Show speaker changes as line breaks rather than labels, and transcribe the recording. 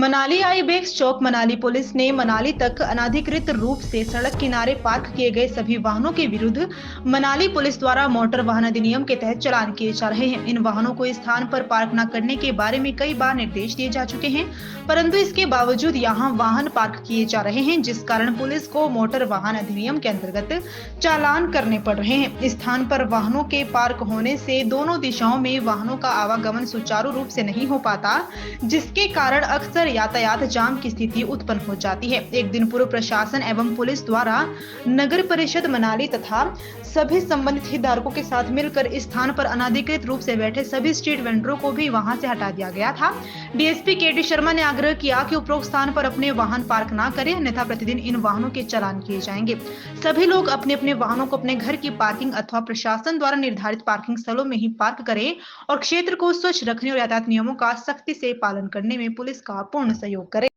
Manali Ibex चौक Manali police ने मनाली तक अनाधिकृत रूप से सड़क किनारे पार्क किए गए सभी वाहनों के विरुद्ध मनाली पुलिस द्वारा मोटर वाहन अधिनियम के तहत चालान किए जा रहे हैं। इन वाहनों को स्थान पर पार्क न करने के बारे में कई बार निर्देश दिए जा चुके हैं, परंतु इसके बावजूद यहां वाहन पार्क किए जा रहे हैं, जिस कारण पुलिस को मोटर वाहन अधिनियम के अंतर्गत चालान करने पड़ रहे हैं। स्थान पर वाहनों के पार्क होने से दोनों दिशाओं में वाहनों का आवागमन सुचारू रूप से नहीं हो पाता, जिसके कारण अक्सर यातायात जाम की स्थिति उत्पन्न हो जाती है। एक दिन पूर्व प्रशासन एवं पुलिस द्वारा नगर परिषद मनाली तथा सभी संबंधित हितधारकों के साथ मिलकर इस स्थान पर अनाधिकृत रूप से बैठे सभी स्ट्रीट वेंडरों को भी वहां से हटा दिया गया था। डीएसपी केडी शर्मा ने आग्रह किया कि उपरोक्त स्थान पर अपने वाहन पार्क न करें, अन्यथा प्रतिदिन इन वाहनों के चालान किए जाएंगे। सभी लोग अपने अपने वाहनों को अपने घर की पार्किंग अथवा प्रशासन द्वारा निर्धारित पार्किंग स्थलों में ही पार्क करें और क्षेत्र को स्वच्छ रखने और यातायात नियमों का सख्ती से पालन करने में पुलिस का पूर्ण सहयोग करें।